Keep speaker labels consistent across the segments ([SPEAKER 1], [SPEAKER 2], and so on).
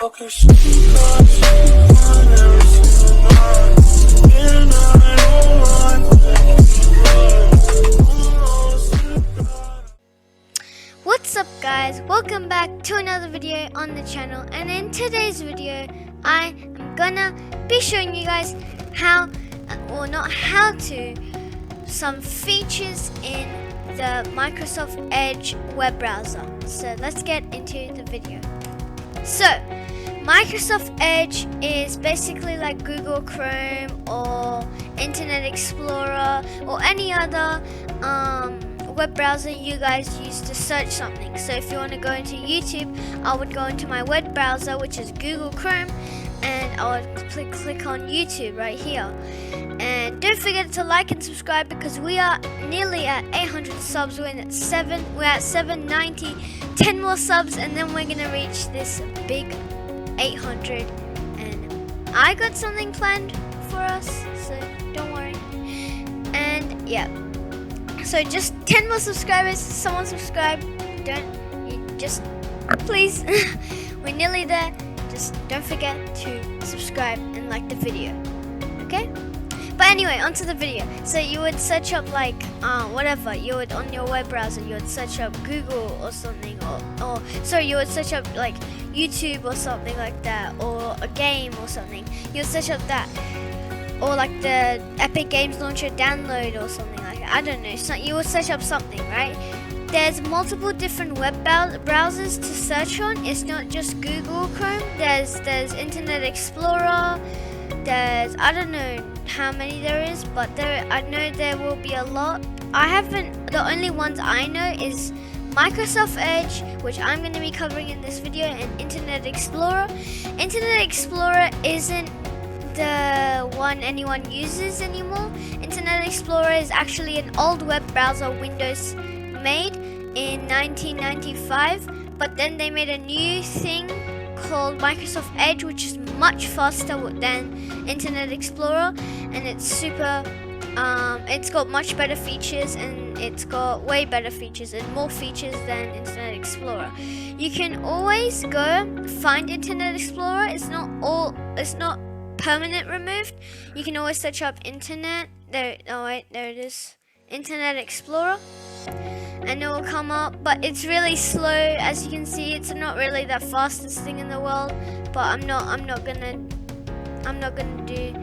[SPEAKER 1] Okay, she got every single night, and I don't want that.
[SPEAKER 2] What's up guys, welcome back to another video on the channel, and in today's video I am gonna be showing you guys how, or not how to, some features in the Microsoft Edge web browser. So let's get into the video. So Microsoft Edge is basically like Google Chrome or Internet Explorer or any other web browser you guys use to search something. So if you want to go into YouTube, I would go into my web browser, which is Google Chrome, and I would click on YouTube right here. And don't forget to like and subscribe, because we are nearly at 800 subs. We're at 790. 10 more subs and then we're gonna reach this big 800, and I got something planned for us, so don't worry. And yeah, so just 10 more subscribers. Someone subscribe. Just please. We're nearly there. Just don't forget to subscribe and like the video, okay? But anyway, onto the video. So you would search up like whatever, you would on your web browser, you would search up Google or something, or sorry, you would search up like YouTube or something like that, or a game or something. You would search up that, or like the Epic Games Launcher download or something like that. I don't know. So you would search up something, right? There's multiple different web browsers to search on. It's not just Google Chrome. There's Internet Explorer. There's, I don't know how many there is, but I know there will be a lot. The only ones I know is Microsoft Edge, which I'm going to be covering in this video, and Internet Explorer. Internet Explorer isn't the one anyone uses anymore. Internet Explorer is actually an old web browser Windows made in 1995, but then they made a new thing called Microsoft Edge, which is much faster than Internet Explorer, and it's super it's got much better features, and it's got way better features and more features than Internet Explorer. You can always go find Internet Explorer. It's not permanent removed. You can always search up internet there. Oh wait, there it is, Internet Explorer, and it will come up, but it's really slow. As you can see, it's not really the fastest thing in the world, but I'm not gonna do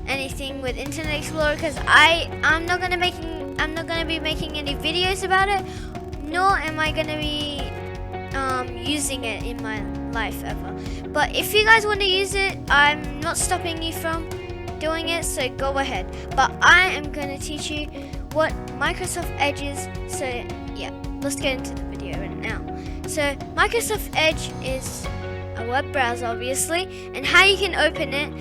[SPEAKER 2] anything with Internet Explorer, because I'm not gonna be making any videos about it, nor am I gonna be using it in my life ever. But if you guys want to use it, I'm not stopping you from doing it, so go ahead. But I am gonna teach you what Microsoft Edge is. So yeah, let's get into the video right now. So Microsoft Edge is a web browser, obviously, and how you can open it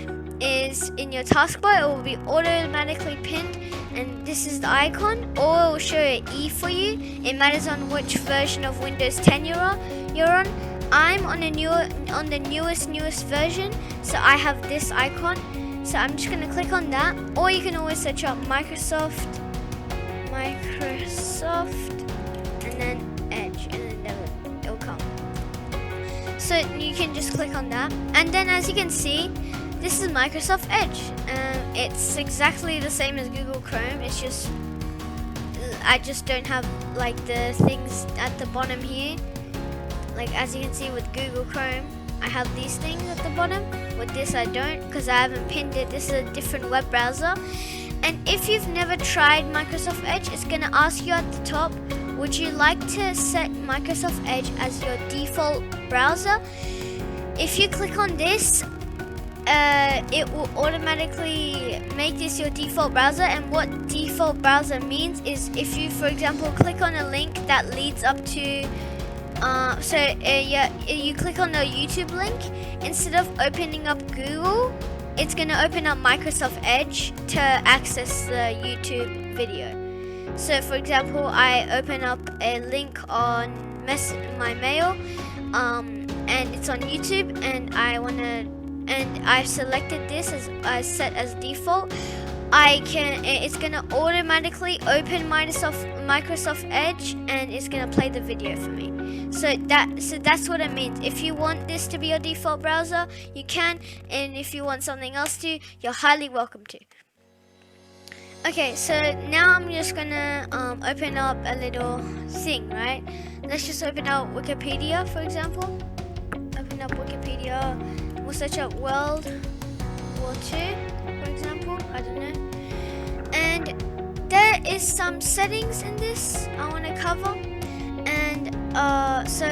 [SPEAKER 2] is in your taskbar. It will be automatically pinned, and this is the icon, or it will show an E for you. It matters on which version of Windows 10 you're on. I'm on the newest version, so I have this icon. So I'm just gonna click on that, or you can always search up Microsoft, and then Edge, and then it'll come. So you can just click on that, and then as you can see, this is Microsoft Edge. It's exactly the same as Google Chrome. It's just I just don't have like the things at the bottom here. Like as you can see with Google Chrome, I have these things at the bottom. With this I don't, because I haven't pinned it. This is a different web browser. And if you've never tried Microsoft Edge, it's going to ask you at the top, would you like to set Microsoft Edge as your default browser? If you click on this, it will automatically make this your default browser. And what default browser means is, if you, for example, click on a link that leads up to you click on the YouTube link, instead of opening up Google, it's going to open up Microsoft Edge to access the YouTube video. So for example, I open up a link on my mail, and it's on YouTube, and I've selected this as set as default. it's gonna automatically open Microsoft Edge, and it's gonna play the video for me. So that's what it means. If you want this to be your default browser, you can, and if you want something else to, you're highly welcome to. Okay, so now I'm just gonna open up a little thing, right? Let's just open up Wikipedia, for example. Open up Wikipedia. We'll search up World War II, for example. I don't know. And there is some settings in this I want to cover. And so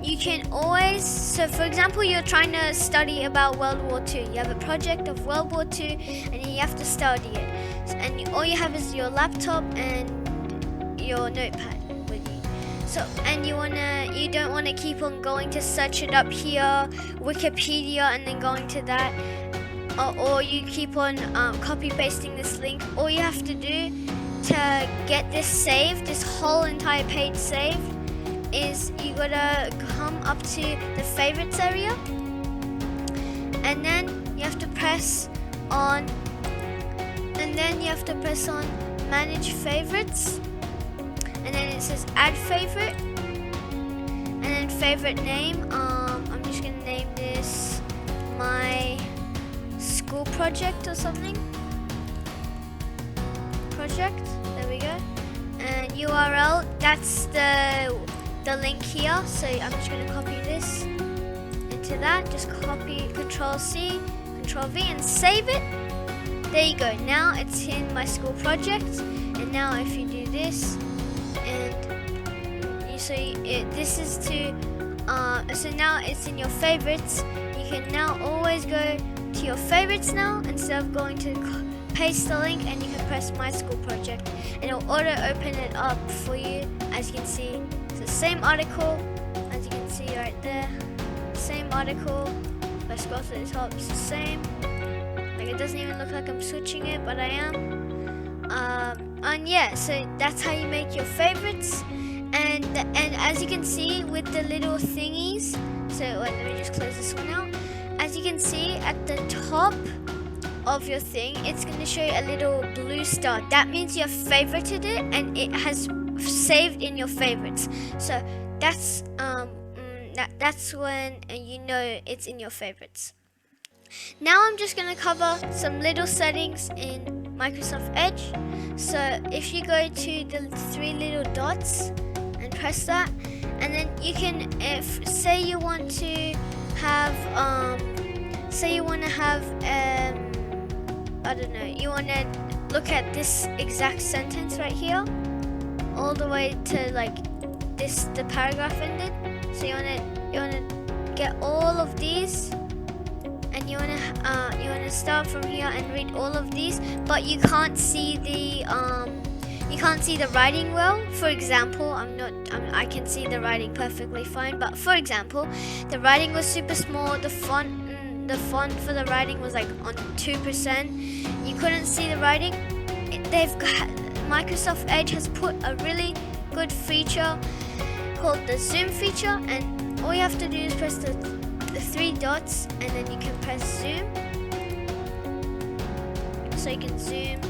[SPEAKER 2] you can always, so for example, you're trying to study about World War II. You have a project of World War II and you have to study it. And all you have is your laptop and your notepad with you. So, and you don't wanna keep on going to search it up here, Wikipedia, and then going to that, or you keep on copy pasting this link. All you have to do to get this saved, this whole entire page saved, is you gotta come up to the favorites area, and then you have to press on, manage favorites, and then it says add favorite, and then favorite name. I'm just gonna name this my school project or something. Project, there we go. And URL, that's the link here. So I'm just gonna copy this into that. Just copy, Control C, Control V, and save it. There you go. Now it's in my school project. And now if you do this, and you see this is to so now it's in your favorites. You can now always go to your favorites now instead of going to paste the link, and you can press my school project and it'll auto open it up for you. As you can see, it's the same article, as you can see right there, same article. If I scroll to the top, it's the same. Like, it doesn't even look like I'm switching it, but I am. And yeah, so that's how you make your favorites. And as you can see with the little thingies, so wait, let me just close this one out. As you can see at the top of your thing, it's going to show you a little blue star. That means you have favorited it and it has saved in your favorites. So that's that's when you know it's in your favorites. Now I'm just going to cover some little settings in Microsoft Edge. So if you go to the three little dots and press that, and then you can, if say you want to have I don't know, you want to look at this exact sentence right here all the way to like this, the paragraph ended. So you want to get all of these, and you want to start from here and read all of these, but you can't see the writing well. For example, I can see the writing perfectly fine, but for example, the writing was super small. The font for the writing was like on 2%. You couldn't see the writing. Microsoft Edge has put a really good feature called the zoom feature, and all you have to do is press the three dots, and then you can press zoom. So you can zoom,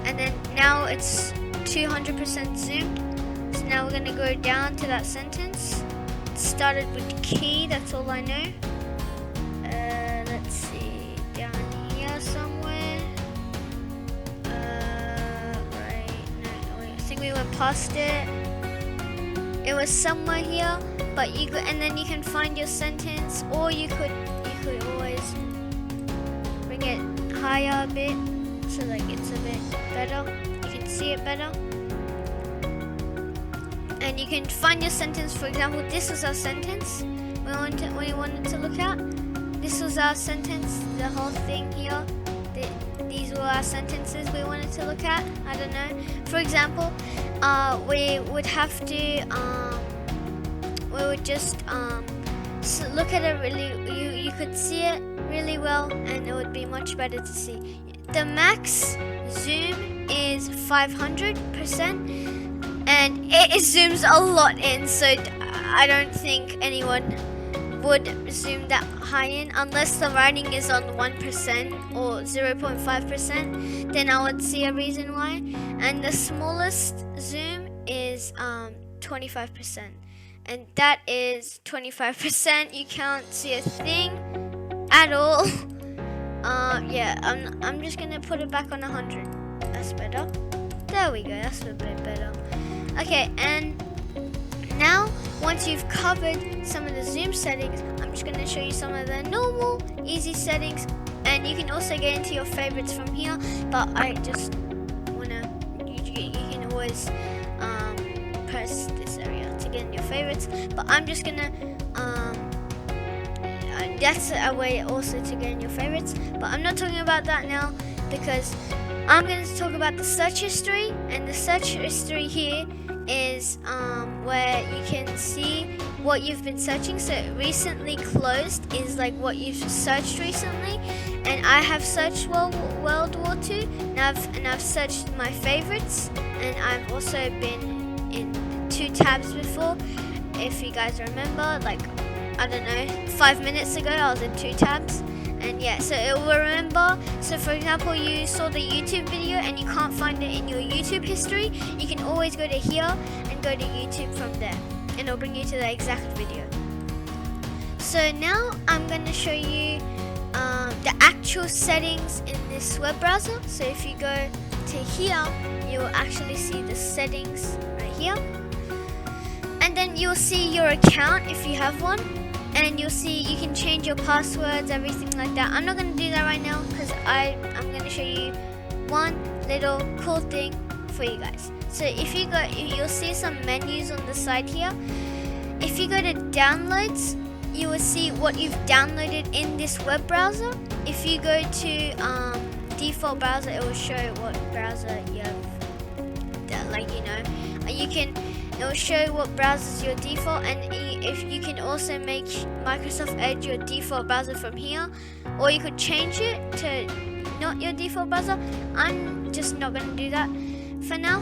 [SPEAKER 2] and then now it's 200% zoomed. So now we're gonna go down to that sentence. It started with key, that's all I know. Let's see, down here somewhere. Right, no, wait, I think we went past it. It was somewhere here, but you go, and then you can find your sentence, or you could always bring it higher a bit, so like it's a bit better. You can see it better, and you can find your sentence. For example, this was our sentence we wanted to look at. This was our sentence, the whole thing here. These were our sentences we wanted to look at. I don't know. For example, we would have to, we would just look at it really. You could see it really well, and it would be much better to see. The max zoom is 500%, and it zooms a lot in. So I don't think anyone would zoom that high in unless the writing is on 1% or 0.5%, then I would see a reason why. And the smallest zoom is 25%, and that is 25%. You can't see a thing at all. Yeah, I'm just gonna put it back on 100. That's better. There we go, that's a bit better. Okay, and now once you've covered some of the zoom settings, I'm just gonna show you some of the normal easy settings, and you can also get into your favorites from here, but I just wanna, you can always press this area to get in your favorites, but I'm just gonna that's a way also to get in your favorites, but I'm not talking about that now because I'm going to talk about the search history. And the search history here is where you can see what you've been searching. So recently closed is like what you've searched recently, and I have searched World War II, and I've searched my favorites, and I've also been in 2 tabs before. If you guys remember, like, I don't know, 5 minutes ago I was in 2 tabs, and yeah, so it will remember. So for example, you saw the YouTube video and you can't find it in your YouTube history, you can always go to here and go to YouTube from there, and it'll bring you to the exact video. So now I'm going to show you the actual settings in this web browser. So if you go to here, you will actually see the settings right here, and then you'll see your account if you have one, and you'll see you can change your passwords, everything like that. I'm not going to do that right now because I'm going to show you one little cool thing for you guys. So if you go, you'll see some menus on the side here. If you go to downloads, you will see what you've downloaded in this web browser. If you go to default browser, it will show what browser you have, like, you know, it will show what browser is your default, and if you can also make Microsoft Edge your default browser from here, or you could change it to not your default browser. I'm just not going to do that for now.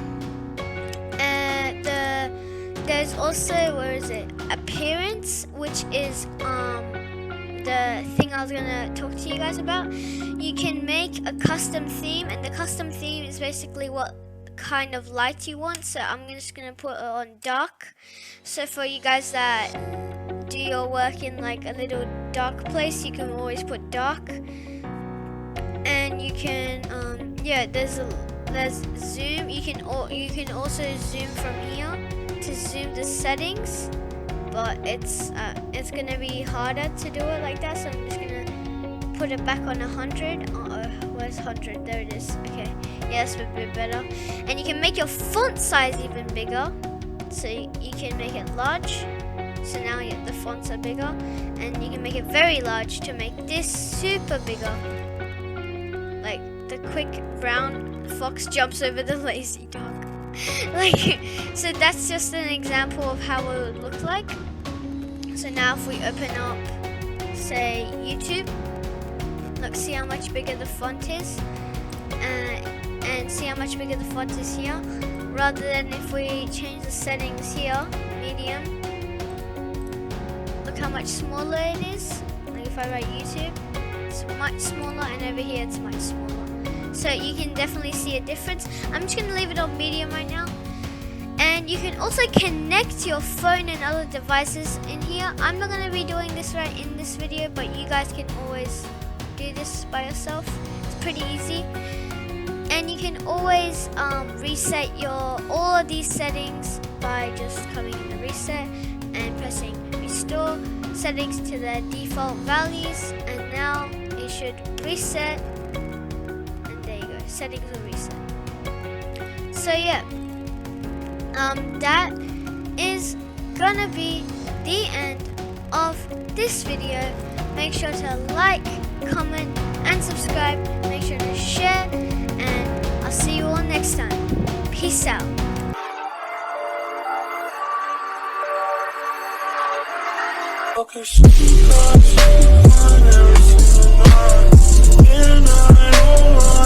[SPEAKER 2] There's also, where is it, appearance, which is the thing I was going to talk to you guys about. You can make a custom theme, and the custom theme is basically what kind of light you want. So I'm just gonna put it on dark. So for you guys that do your work in like a little dark place, you can always put dark. And you can yeah, there's zoom. You can also zoom from here to zoom the settings, but it's gonna be harder to do it like that, so I'm just gonna put it back on 100. Where's 100? There it is. Okay, yeah, that's a bit better. And you can make your font size even bigger, so you can make it large. So now the fonts are bigger, and you can make it very large to make this super bigger. Like the quick brown fox jumps over the lazy dog. Like, so that's just an example of how it would look like. So now if we open up, say, YouTube, look, see how much bigger the font is, and see how much bigger the font is here, rather than if we change the settings here, medium, look how much smaller it is. Like if I write YouTube, it's much smaller, and over here it's much smaller. So you can definitely see a difference. I'm just going to leave it on medium right now. And you can also connect your phone and other devices in here. I'm not going to be doing this right in this video, but you guys can always do this by yourself. It's pretty easy. And you can always reset all of these settings by just coming in the reset and pressing restore settings to their default values. And now it should reset. Settings will reset. So yeah, that is gonna be the end of this video. Make sure to like, comment, and subscribe. Make sure to share, and I'll see you all next time. Peace out.
[SPEAKER 1] Focus, and I don't want